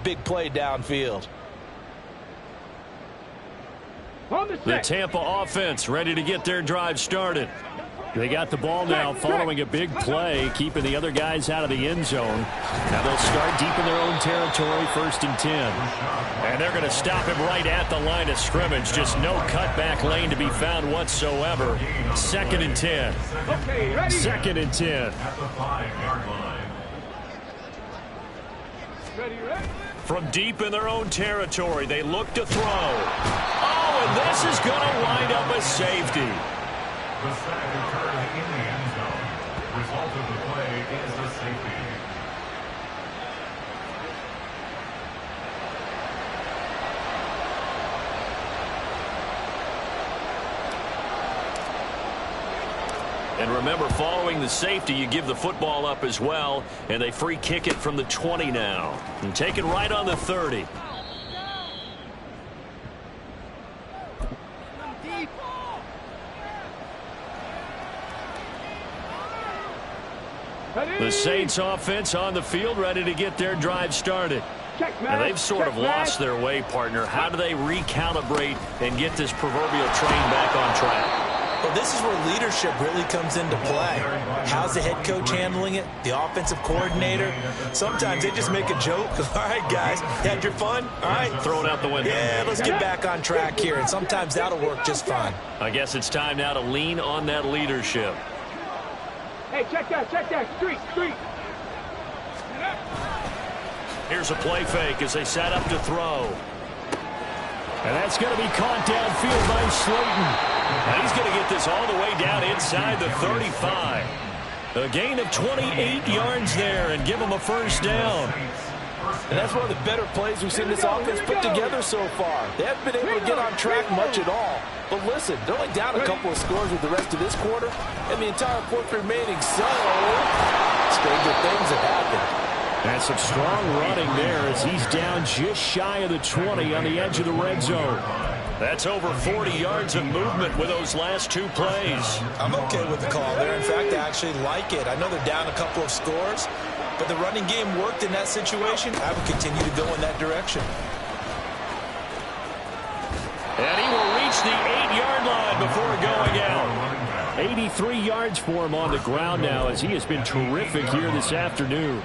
Big play downfield. The Tampa offense ready to get their drive started. They got the ball now following a big play, keeping the other guys out of the end zone. Now they'll start deep in their own territory, 1st and 10. And they're going to stop him right at the line of scrimmage. Just no cutback lane to be found whatsoever. 2nd and 10. 2nd and 10. From deep in their own territory, they look to throw. Oh, and this is going to wind up a safety. The sack occurred in the end zone. Result of the play is a safety. And remember, following the safety, you give the football up as well, and they free kick it from the 20 now. And take it right on the 30. The Saints offense on the field ready to get their drive started. And they've sort of lost their way, partner. How do they recalibrate and get this proverbial train back on track? Well, this is where leadership really comes into play. How's the head coach handling it? The offensive coordinator? Sometimes they just make a joke. All right, guys, had your fun? All right. Throw it out the window. Yeah, let's get back on track here. And sometimes that'll work just fine. I guess it's time now to lean on that leadership. Hey, check that, street. Here's a play fake as they set up to throw. And that's going to be caught downfield by Slayton. And he's going to get this all the way down inside the 35. A gain of 28 yards there and give him a 1st down. And that's one of the better plays we've seen this offense put together so far. They haven't been able to get on track much at all. But listen, they're only down a couple of scores with the rest of this quarter, and the entire fourth remaining, so stranger things have happened. And some strong running there as he's down just shy of the 20 on the edge of the red zone. That's over 40 yards of movement with those last 2 plays. I'm okay with the call there. In fact, I actually like it. I know they're down a couple of scores, but the running game worked in that situation. I would continue to go in that direction. And he will reach the 8-yard line before going out. 83 yards for him on the ground now as he has been terrific here this afternoon.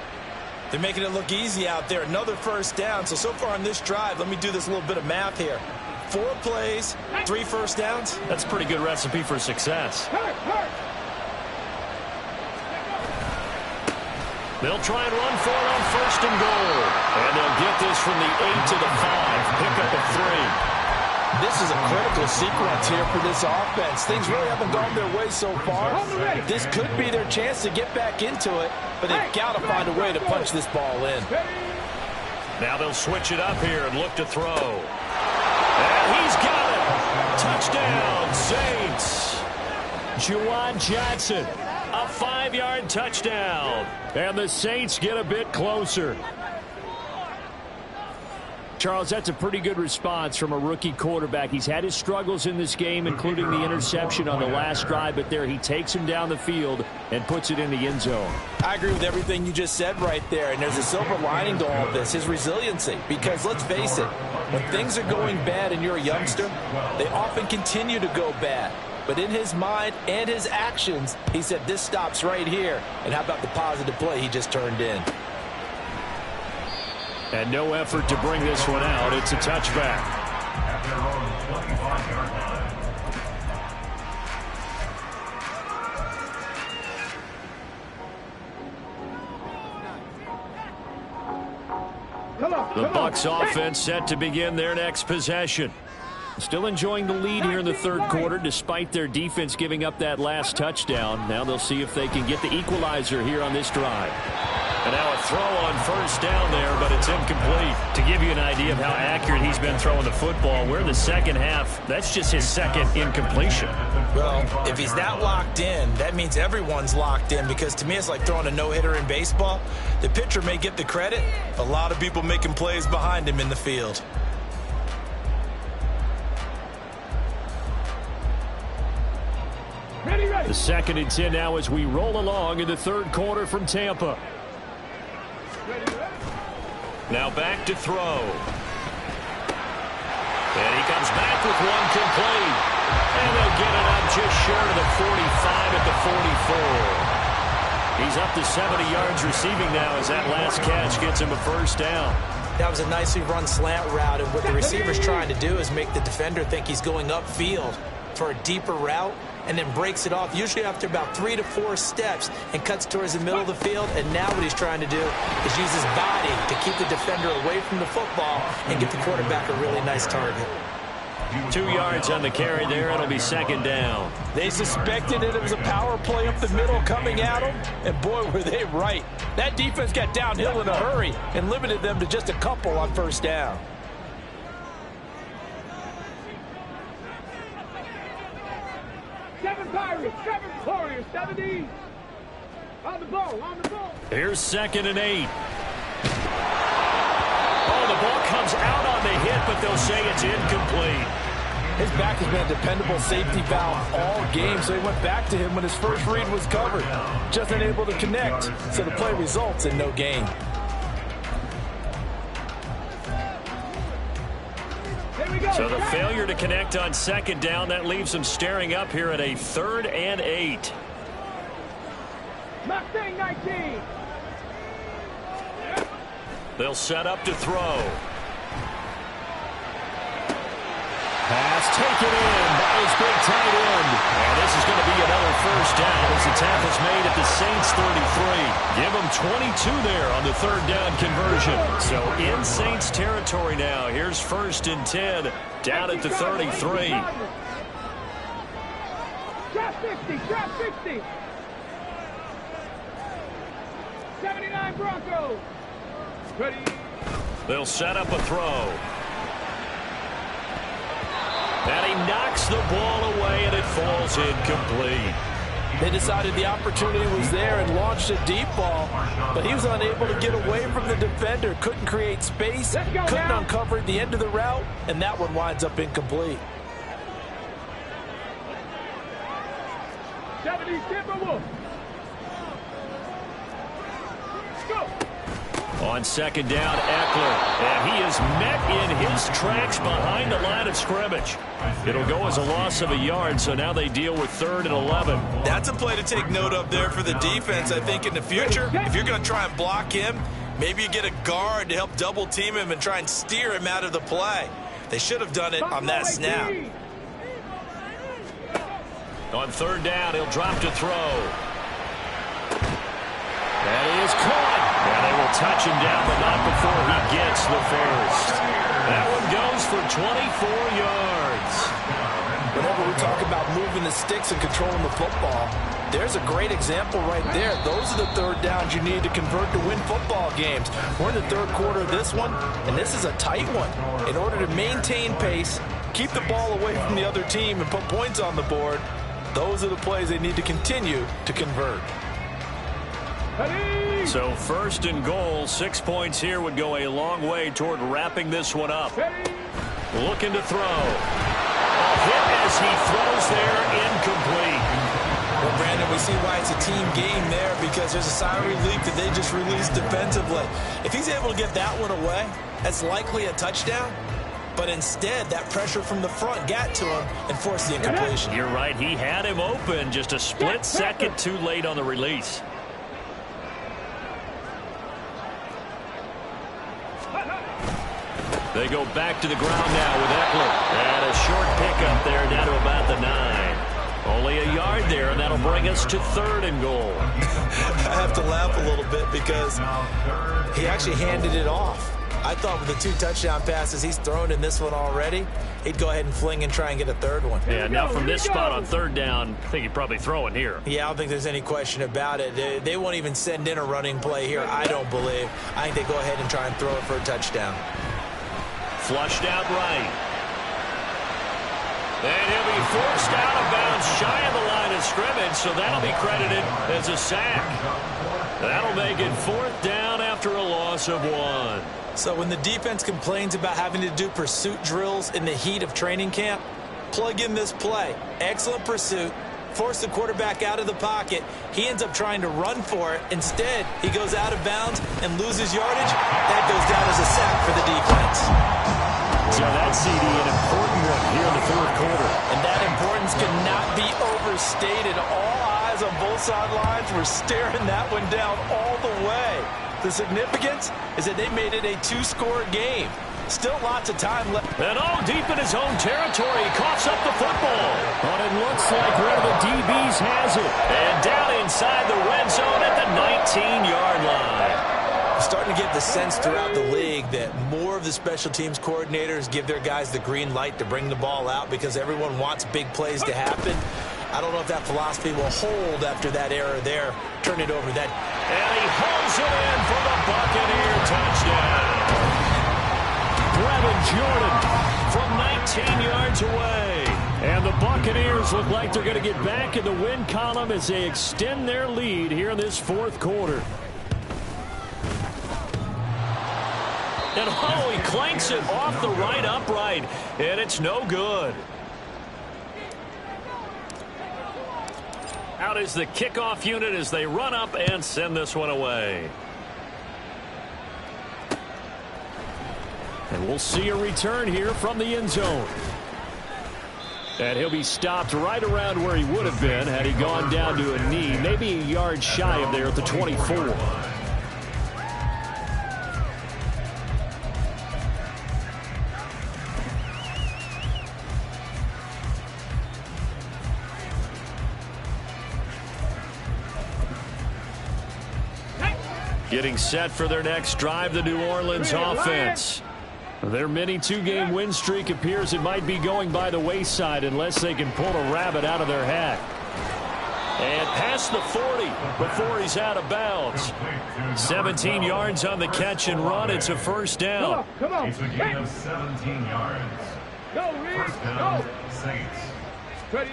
They're making it look easy out there. Another 1st down. So far on this drive, let me do this little bit of math here. 4 plays, 3 1st downs. That's a pretty good recipe for success. They'll try and run for it on 1st and goal. And they'll get this from the 8 to the 5. Pick up a 3. This is a critical sequence here for this offense. Things really haven't gone their way so far. This could be their chance to get back into it, but they've got to find a way to punch this ball in. Now they'll switch it up here and look to throw. And he's got it. Touchdown, Saints. Juwan Johnson, a 5-yard touchdown. And the Saints get a bit closer. Charles, that's a pretty good response from a rookie quarterback. He's had his struggles in this game, including the interception on the last drive, but there he takes him down the field and puts it in the end zone. I agree with everything you just said right there, and there's a silver lining to all of this, his resiliency. Because let's face it, when things are going bad and you're a youngster, they often continue to go bad. But in his mind and his actions, he said, this stops right here. And how about the positive play he just turned in? And no effort to bring this one out. It's a touchback. At their own 25-yard line. The Bucs offense set to begin their next possession. Still enjoying the lead here in the 3rd quarter despite their defense giving up that last touchdown. Now they'll see if they can get the equalizer here on this drive. And now a throw on 1st down there, but it's incomplete. To give you an idea of how accurate he's been throwing the football, we're in the 2nd half. That's just his 2nd incompletion. Well, if he's that locked in, that means everyone's locked in, because to me it's like throwing a no-hitter in baseball. The pitcher may get the credit, a lot of people making plays behind him in the field. The 2nd and 10 now as we roll along in the 3rd quarter from Tampa. Now back to throw. And he comes back with one complete. And they'll get it up just short of the 45 at the 44. He's up to 70 yards receiving now as that last catch gets him a first down. That was a nicely run slant route, and what the receiver's trying to do is make the defender think he's going upfield for a deeper route, and then breaks it off, usually after about 3 to 4 steps, and cuts towards the middle of the field. And now what he's trying to do is use his body to keep the defender away from the football and get the quarterback a really nice target. 2 yards on the carry there. It'll be second down. They suspected it was a power play up the middle coming at them, and boy, were they right. That defense got downhill in a hurry and limited them to just a couple on first down. Seven Pirates, 7 Warriors, 70. On the ball, on the ball. Here's 2nd and 8. Oh, the ball comes out on the hit, but they'll say it's incomplete. His back has been a dependable safety valve all game, so he went back to him when his first read was covered. Just unable to connect, so the play results in no gain. So the failure to connect on 2nd down, that leaves him staring up here at a 3rd and 8. Mustang 19. They'll set up to throw. Pass taken in by his big tight end. And this is going to be another first down as the tackle's made at the Saints 33. Give them 22 there on the 3rd down conversion. So in Saints territory now. Here's 1st and 10 down at the 33. Trap 50, trap 50. 79 Broncos. Ready. They'll set up a throw. And he knocks the ball away, and it falls incomplete. They decided the opportunity was there and launched a deep ball, but he was unable to get away from the defender, couldn't create space, couldn't uncover the end of the route, and that one winds up incomplete. 70 Timberwolves. Go. On 2nd down, Eckler, and he is met in his tracks behind the line of scrimmage. It'll go as a loss of a yard, so now they deal with 3rd and 11. That's a play to take note of there for the defense, I think, in the future. If you're going to try and block him, maybe you get a guard to help double team him and try and steer him out of the play. They should have done it on that snap. On 3rd down, he'll drop to throw. That is caught. And they will touch him down, but not before he gets the first. That one goes for 24 yards. Whenever we talk about moving the sticks and controlling the football, there's a great example right there. Those are the 3rd downs you need to convert to win football games. We're in the 3rd quarter of this one, and this is a tight one. In order to maintain pace, keep the ball away from the other team, and put points on the board, those are the plays they need to continue to convert. So 1st and goal, 6 points here would go a long way toward wrapping this one up. Looking to throw. A hit as he throws there, incomplete. Well, Brandon, we see why it's a team game there, because there's a sigh of relief that they just released defensively. If he's able to get that one away, that's likely a touchdown. But instead, that pressure from the front got to him and forced the incompletion. You're right. He had him open, just a split second too late on the release. They go back to the ground now with Eckler. And a short pickup there down to about the 9. Only a yard there, and that'll bring us to 3rd and goal. I have to laugh a little bit because he actually handed it off. I thought with the 2 touchdown passes he's thrown in this one already, he'd go ahead and fling and try and get a 3rd one. Yeah, now from this spot on 3rd down, I think he'd probably throw it here. Yeah, I don't think there's any question about it. They won't even send in a running play here, I don't believe. I think they go ahead and try and throw it for a touchdown. Flushed out right. And he'll be forced out of bounds shy of the line of scrimmage, so that'll be credited as a sack. That'll make it 4th down after a loss of 1. So when the defense complains about having to do pursuit drills in the heat of training camp, plug in this play. Excellent pursuit, force the quarterback out of the pocket. He ends up trying to run for it. Instead, he goes out of bounds and loses yardage. That goes down as a sack for the defense. So that's, CD, an important one here in the fourth quarter. And that importance cannot be overstated. All eyes on both sidelines were staring that one down all the way. The significance is that they made it a two-score game. Still lots of time left. And deep in his own territory, he coughs up the football. But it looks like one of the DBs has it. And down inside the red zone at the 19-yard line. Starting to get the sense throughout the league that more of the special teams coordinators give their guys the green light to bring the ball out because everyone wants big plays to happen. I don't know if that philosophy will hold after that error there. Turn it over. That. And he holds it in for the Buccaneer touchdown. Brevin Jordan from 19 yards away. And the Buccaneers look like they're going to get back in the win column as they extend their lead here in this fourth quarter. And he clanks it off the right upright, and it's no good. Out is the kickoff unit as they run up and send this one away. And we'll see a return here from the end zone. And he'll be stopped right around where he would have been had he gone down to a knee, maybe a yard shy of there at the 24. Getting set for their next drive, the New Orleans offense. Their mini two-game win streak appears it might be going by the wayside unless they can pull a rabbit out of their hat. And past the 40 before he's out of bounds. 17 yards on the catch and run. It's a first down. Come on. It's a gain of 17 yards. Go, Reed. First down, Saints. Ready.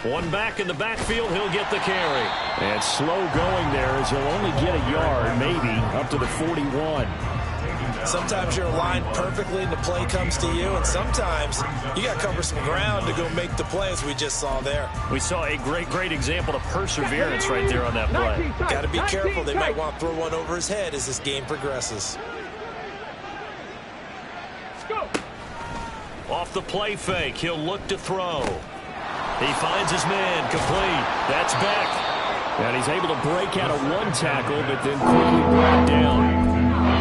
One back in the backfield, he'll get the carry. And slow going there as he'll only get a yard, maybe, up to the 41. Sometimes you're aligned perfectly and the play comes to you, and sometimes you got to cover some ground to go make the play, as we just saw there. We saw a great example of perseverance right there on that play. Got to be careful. They might want to throw one over his head as this game progresses. Off the play fake, he'll look to throw. He finds his man, complete. That's Beck. And he's able to break out of one tackle, but then quickly brought down.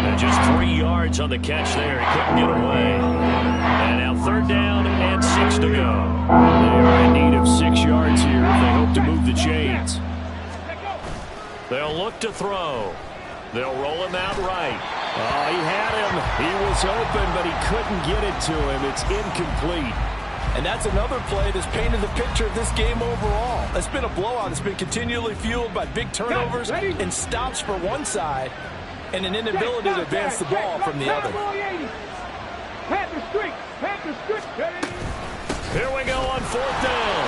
And just 3 yards on the catch there. He couldn't get away. And now third down and 6 to go. They are in need of 6 yards here if they hope to move the chains. They'll look to throw. They'll roll him out right. Oh, he had him. He was open, but he couldn't get it to him. It's incomplete. And that's another play that's painted the picture of this game overall. It's been a blowout. It's been continually fueled by big turnovers and stops for one side and an inability to advance the ball from the other. Here we go on fourth down.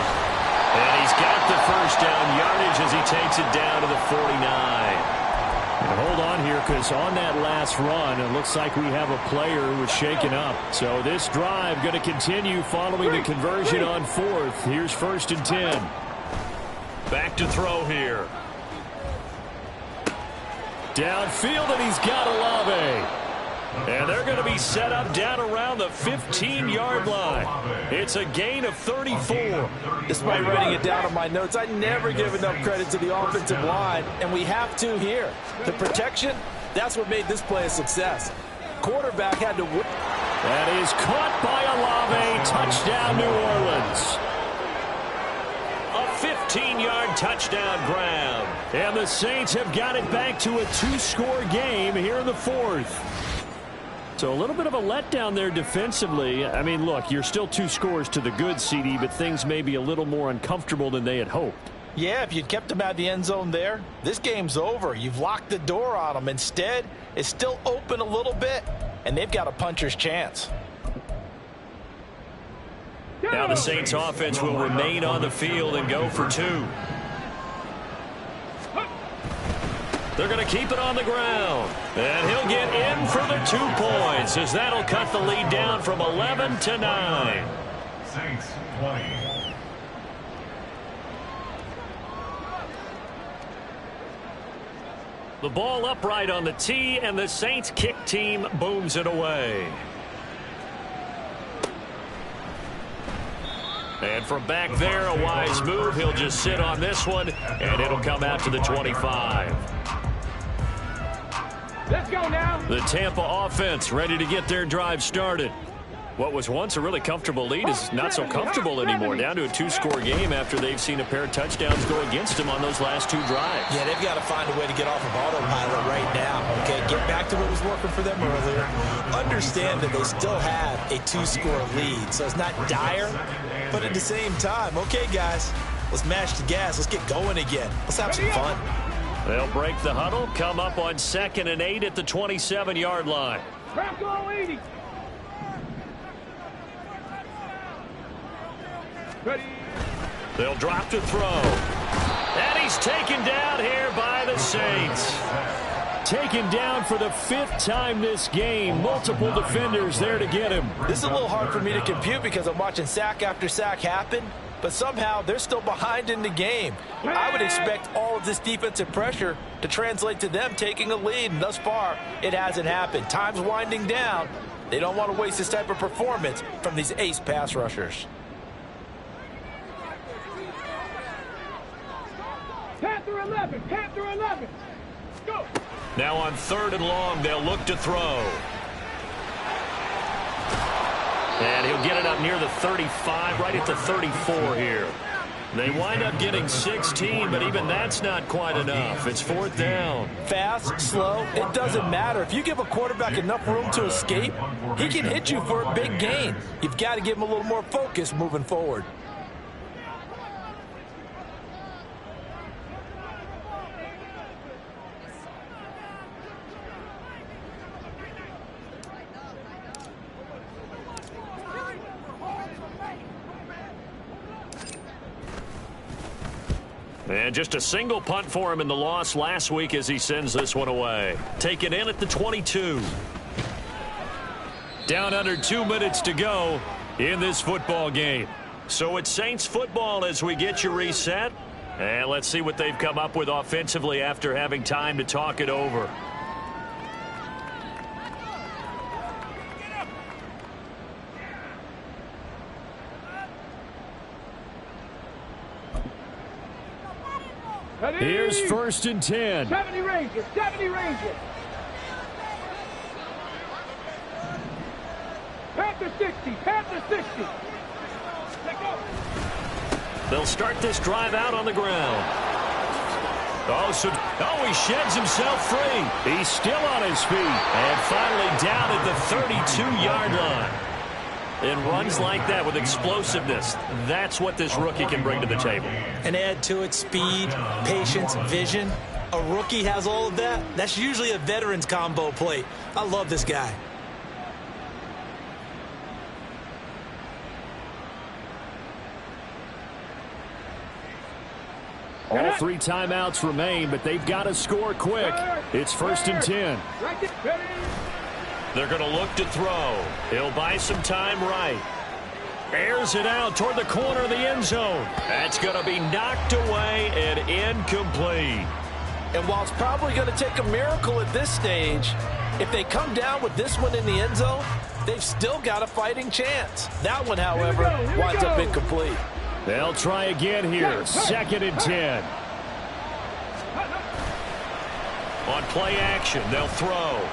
And he's got the first down yardage as he takes it down to the 49. And hold on here, because on that last run, it looks like we have a player who was shaken up. So this drive going to continue following the conversion on fourth. Here's 1st and 10. Back to throw here. Downfield, and he's got Olave. And they're going to be set up down around the 15-yard line. It's a gain of 34. Despite writing it down on my notes, I never give enough credit to the offensive line, and we have to here. The protection, that's what made this play a success. Quarterback had to whip. That is caught by Olave. Touchdown, New Orleans. A 15-yard touchdown grab. And the Saints have got it back to a 2-score game here in the fourth. So a little bit of a letdown there defensively. I mean, look, you're still 2 scores to the good, CD, but things may be a little more uncomfortable than they had hoped. Yeah, if you'd kept them out of the end zone there, this game's over. You've locked the door on them. Instead, it's still open a little bit, and they've got a puncher's chance. Now the Saints offense will remain on the field and go for 2. They're going to keep it on the ground. And he'll get in for the 2 points as that'll cut the lead down from 11 to 9. Saints 20. The ball upright on the tee, and the Saints kick team booms it away. And from back there, a wise move. He'll just sit on this one, and it'll come out to the 25. Let's go now. The Tampa offense ready to get their drive started. What was once a really comfortable lead is not so comfortable anymore. Down to a 2-score game after they've seen a pair of touchdowns go against them on those last 2 drives. Yeah, they've got to find a way to get off of autopilot right now. Okay, get back to what was working for them earlier. Understand that they still have a 2-score lead, so it's not dire. But at the same time, okay, guys, let's mash the gas. Let's get going again. Let's have some fun. They'll break the huddle, come up on 2nd and 8 at the 27-yard line. Bronco 80. Ready. They'll drop to throw. And he's taken down here by the Saints. Taken down for the 5th time this game. Multiple defenders there to get him. This is a little hard for me to compute because I'm watching sack after sack happen, but somehow they're still behind in the game. I would expect all of this defensive pressure to translate to them taking a lead, and thus far, it hasn't happened. Time's winding down. They don't want to waste this type of performance from these ace pass rushers. Panther 11. Panther 11. Go. Now on 3rd and long, they'll look to throw. And he'll get it up near the 35, right at the 34 here. They wind up getting 16, but even that's not quite enough. It's 4th down. Fast, slow, it doesn't matter. If you give a quarterback enough room to escape, he can hit you for a big gain. You've got to give him a little more focus moving forward. And just a single punt for him in the loss last week as he sends this one away. Taken in at the 22. Down under 2 minutes to go in this football game. So it's Saints football as we get you reset. And let's see what they've come up with offensively after having time to talk it over. Ready. Here's 1st and 10. 70 Rangers. 70 Rangers. Panther 60. Panther 60. Let's go. They'll start this drive out on the ground. He sheds himself free. He's still on his feet. And finally down at the 32-yard line. And runs like that with explosiveness. That's what this rookie can bring to the table. And add to it speed, patience, vision. A rookie has all of that. That's usually a veteran's combo plate. I love this guy. All 3 timeouts remain, but they've got to score quick. It's 1st and 10. Right there. Ready. They're going to look to throw. He'll buy some time right. Airs it out toward the corner of the end zone. That's going to be knocked away and incomplete. And while it's probably going to take a miracle at this stage, if they come down with this one in the end zone, they've still got a fighting chance. That one, however, winds up incomplete. They'll try again here. 2nd and 10. On play action, they'll throw.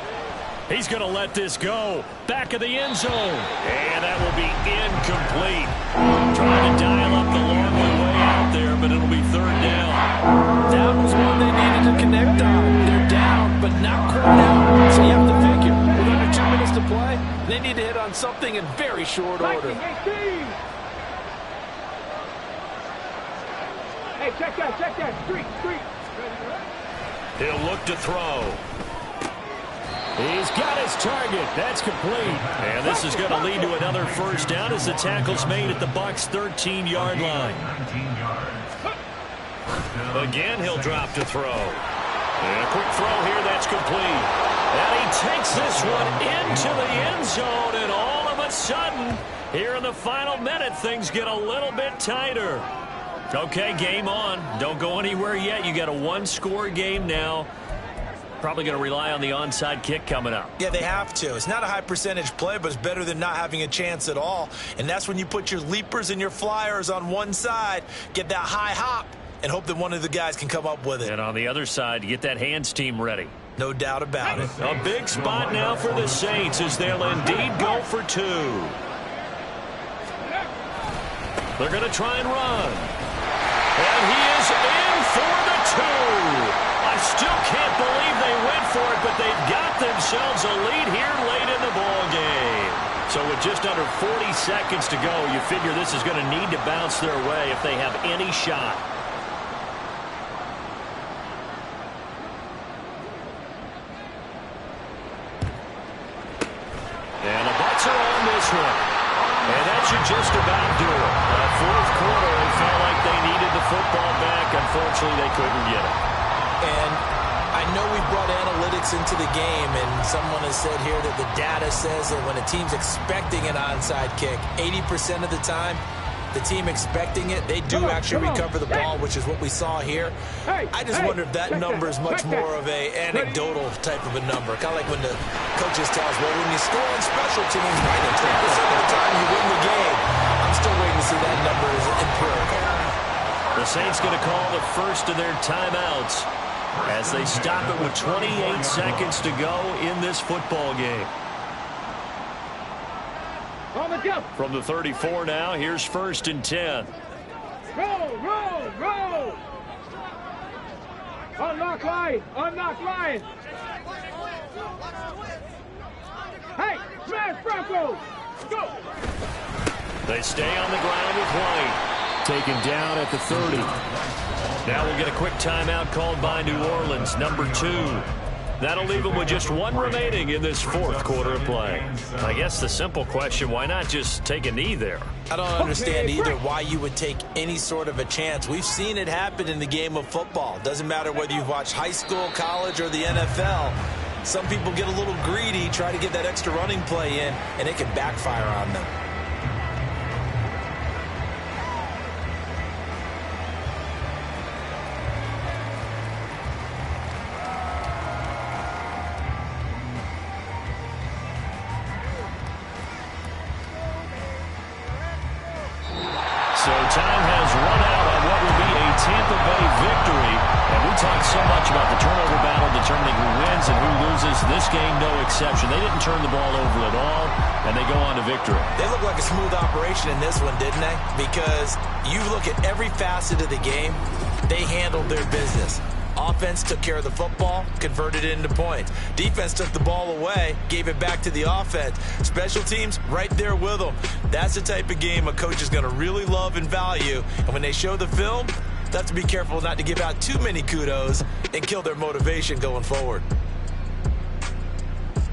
He's going to let this go. Back of the end zone. And that will be incomplete. Trying to dial up the long way out there, but it'll be 3rd down. That was one they needed to connect on. They're down, but not quite out. So you have to figure, with under 2 minutes to play, they need to hit on something in very short order. Hey, check that. Street. He'll look to throw. He's got his target. That's complete. And this is going to lead to another 1st down as the tackle's made at the Bucs' 13-yard line. Again, he'll drop to throw. And a quick throw here. That's complete. And he takes this one into the end zone. And all of a sudden, here in the final minute, things get a little bit tighter. Okay, game on. Don't go anywhere yet. You got a 1-score game now. Probably going to rely on the onside kick coming up. Yeah, they have to. It's not a high percentage play, but it's better than not having a chance at all. And that's when you put your leapers and your flyers on one side, get that high hop, and hope that one of the guys can come up with it. And on the other side, get that hands team ready. No doubt about it. A big spot now for the Saints as they'll indeed go for 2. They're going to try and run. And he is in for the 2. I still can't believe they went for it, but they've got themselves a lead here late in the ball game. So with just under 40 seconds to go, you figure this is going to need to bounce their way if they have any shot. And the Bucs are on this one. And that should just about do it. Fourth quarter, it felt like they needed the football back. Unfortunately, they couldn't get it. And I know we brought analytics into the game, and someone has said here that the data says that when a team's expecting an onside kick, 80% of the time, the team expecting it, they do actually recover the ball, which is what we saw here. I just wonder if that number is much more of a anecdotal type of a number. Kind of like when the coaches tell us, well, when you score on special teams, 93% of the time you win the game. I'm still waiting to see that number is empirical. The Saints going to call the first of their timeouts as they stop it with 28 seconds to go in this football game. From the 34 now, here's 1st and 10. Roll. Unlock line. Hey, smash Broncos. Go. They stay on the ground with White. Taken down at the 30. Now we'll get a quick timeout called by New Orleans, number 2. That'll leave them with just 1 remaining in this fourth quarter of play. I guess the simple question, why not just take a knee there? I don't understand either why you would take any sort of a chance. We've seen it happen in the game of football. Doesn't matter whether you've watched high school, college, or the NFL. Some people get a little greedy, try to get that extra running play in, and it can backfire on them. So time has run out on what will be a Tampa Bay victory. And we talked so much about the turnover battle determining who wins and who loses. This game, no exception. They didn't turn the ball over at all, and they go on to victory. They look like a smooth operation in this one, didn't they? Because you look at every facet of the game, they handled their business. Offense took care of the football, converted it into points. Defense took the ball away, gave it back to the offense. Special teams, right there with them. That's the type of game a coach is going to really love and value. And when they show the film, they have to be careful not to give out too many kudos and kill their motivation going forward.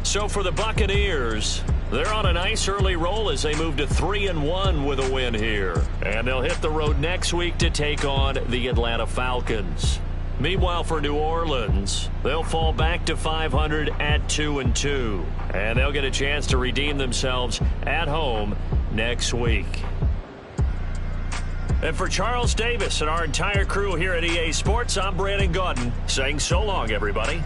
So for the Buccaneers, they're on a nice early roll as they move to 3-1 with a win here. And they'll hit the road next week to take on the Atlanta Falcons. Meanwhile, for New Orleans, they'll fall back to 500 at 2-2. And they'll get a chance to redeem themselves at home next week. And for Charles Davis and our entire crew here at EA Sports, I'm Brandon Gaudin saying so long, everybody.